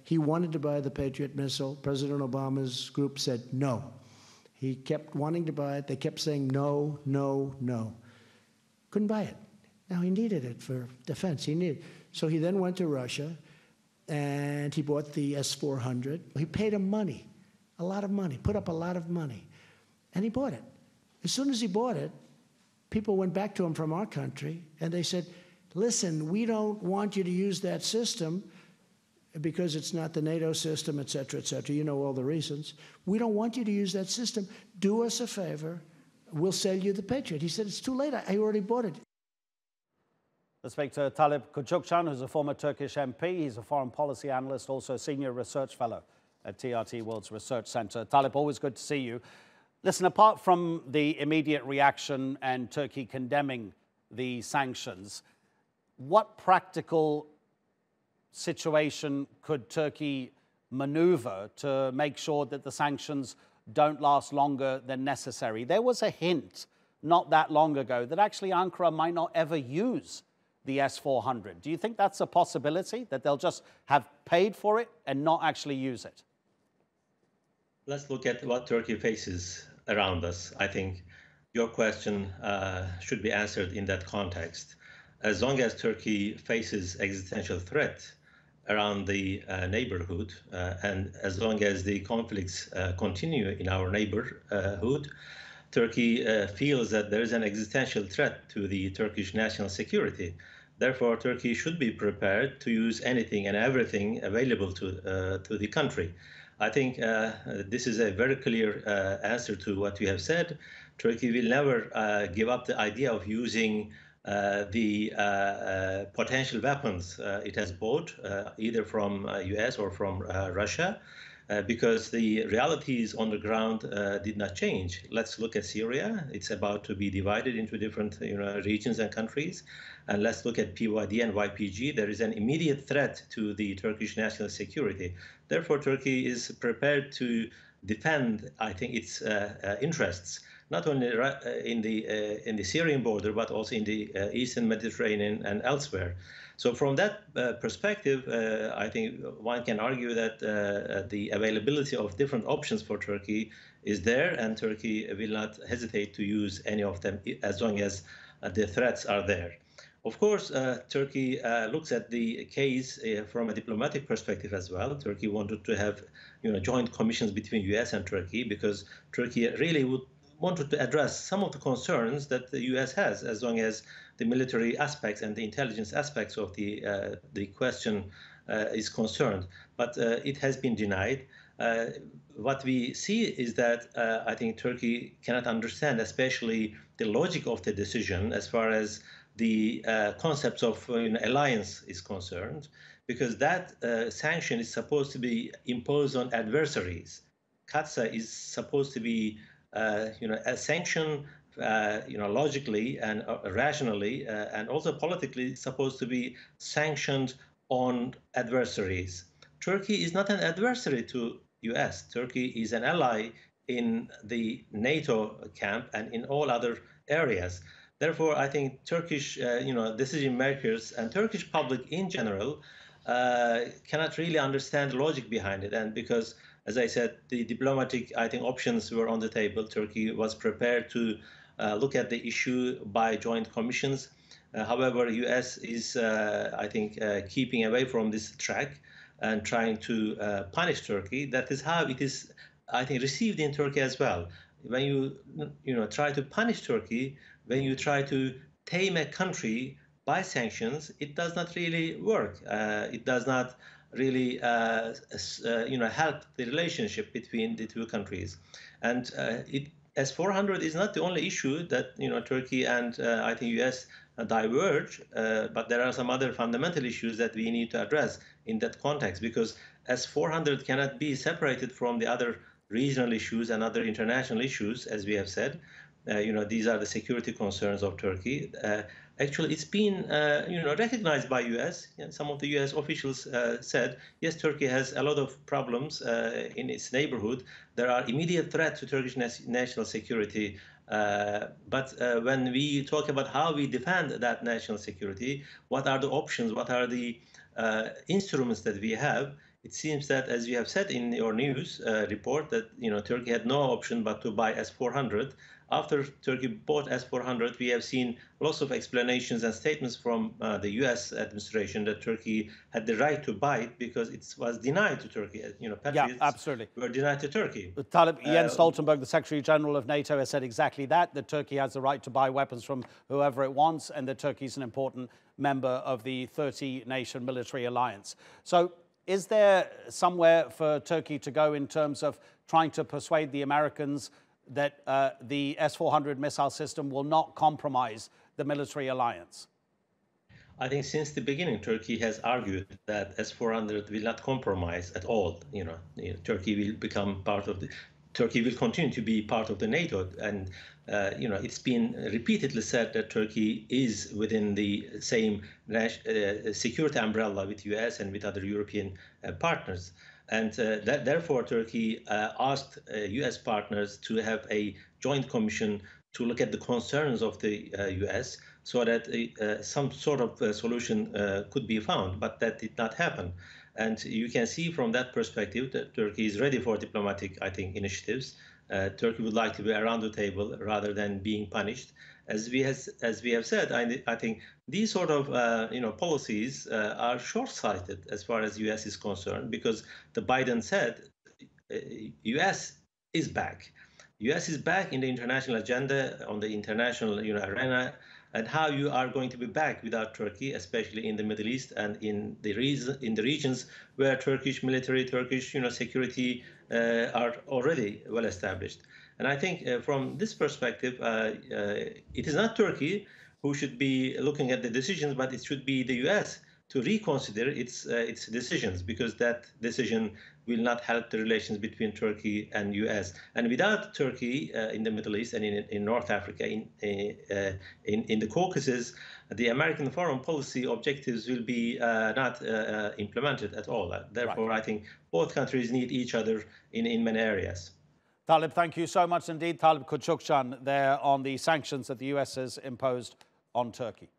He wanted to buy the Patriot missile. President Obama's group said no. He kept wanting to buy it. They kept saying no, no, no. Couldn't buy it. Now, he needed it for defense. So he then went to Russia, and he bought the S-400. He paid him money, a lot of money, put up a lot of money, and he bought it. As soon as he bought it, people went back to him from our country, and they said, listen, we don't want you to use that system because it's not the NATO system, et cetera, et cetera. You know all the reasons. We don't want you to use that system. Do us a favor. We'll sell you the Patriot. He said, it's too late. I already bought it. Let's speak to Talip Kucukcan, who's a former Turkish MP. He's a foreign policy analyst, also a senior research fellow at TRT World's Research Center. Talip, always good to see you. Listen, apart from the immediate reaction and Turkey condemning the sanctions, what practical situation could Turkey maneuver to make sure that the sanctions don't last longer than necessary? There was a hint not that long ago that actually Ankara might not ever use the S-400. Do you think that's a possibility, that they'll just have paid for it and not actually use it? Let's look at what Turkey faces around us. I think your question should be answered in that context. As long as Turkey faces existential threat around the neighborhood, and as long as the conflicts continue in our neighborhood, Turkey feels that there is an existential threat to the Turkish national security. Therefore, Turkey should be prepared to use anything and everything available to the country. I think this is a very clear answer to what you have said. Turkey will never give up the idea of using the potential weapons it has bought, either from US or from Russia, because the realities on the ground did not change. Let's look at Syria. It's about to be divided into different regions and countries. And let's look at PYD and YPG. There is an immediate threat to the Turkish national security. Therefore, Turkey is prepared to defend, I think, its interests, not only in the Syrian border, but also in the Eastern Mediterranean and elsewhere. So from that perspective, I think one can argue that the availability of different options for Turkey is there, and Turkey will not hesitate to use any of them as long as the threats are there. Of course, Turkey looks at the case from a diplomatic perspective as well. Turkey wanted to have joint commissions between US and Turkey because Turkey really wanted to address some of the concerns that the US has, as long as the military aspects and the intelligence aspects of the question is concerned. But it has been denied. What we see is that I think Turkey cannot understand, especially the logic of the decision as far as the concepts of alliance is concerned, because that sanction is supposed to be imposed on adversaries. CAATSA is supposed to be a sanction, logically and rationally, and also politically supposed to be sanctioned on adversaries. Turkey is not an adversary to US. Turkey is an ally in the NATO camp and in all other areas. Therefore, I think Turkish, decision makers and Turkish public in general cannot really understand the logic behind it. And because, as I said, the diplomatic, I think, options were on the table. Turkey was prepared to look at the issue by joint commissions. However, US is, I think, keeping away from this track and trying to punish Turkey. That is how it is, I think, received in Turkey as well. When you try to punish Turkey, when you try to tame a country by sanctions, it does not really work. It does not really, help the relationship between the two countries. And S-400 is not the only issue that Turkey and I think US diverge, but there are some other fundamental issues that we need to address in that context, because S-400 cannot be separated from the other regional issues and other international issues, as we have said. These are the security concerns of Turkey. Actually, it's been recognized by US. Some of the US officials said, yes, Turkey has a lot of problems in its neighborhood. There are immediate threats to Turkish national security. But when we talk about how we defend that national security, what are the options, what are the instruments that we have, it seems that, as you have said in your news report, that Turkey had no option but to buy S-400. After Turkey bought S-400, we have seen lots of explanations and statements from the U.S. administration that Turkey had the right to buy it because it was denied to Turkey. Patriots absolutely. were denied to Turkey. Talip, Jens Stoltenberg, the Secretary General of NATO, has said exactly that Turkey has the right to buy weapons from whoever it wants, and that Turkey is an important member of the 30-nation military alliance. So is there somewhere for Turkey to go in terms of trying to persuade the Americans that the S-400 missile system will not compromise the military alliance? I think since the beginning, Turkey has argued that S-400 will not compromise at all. Turkey will become part of the. Turkey will continue to be part of the NATO, and it's been repeatedly said that Turkey is within the same security umbrella with U.S. and with other European partners. And therefore, Turkey asked U.S. partners to have a joint commission to look at the concerns of the U.S. so that some sort of solution could be found, but that did not happen. And you can see from that perspective that Turkey is ready for diplomatic, I think, initiatives. Turkey would like to be around the table rather than being punished. As we have said, I think these sort of policies are short-sighted as far as U.S. is concerned, because the Biden said U.S. is back. U.S. is back in the international agenda, on the international arena, and how you are going to be back without Turkey, especially in the Middle East and in the regions where Turkish military, Turkish security are already well established. And I think from this perspective, it is not Turkey who should be looking at the decisions, but it should be the U.S. to reconsider its decisions, because that decision will not help the relations between Turkey and U.S. And without Turkey in the Middle East and in North Africa, in the Caucasus, the American foreign policy objectives will be not implemented at all. Therefore, right. I think both countries need each other in many areas. Talip, thank you so much indeed. Talip Kucukcan there on the sanctions that the US has imposed on Turkey.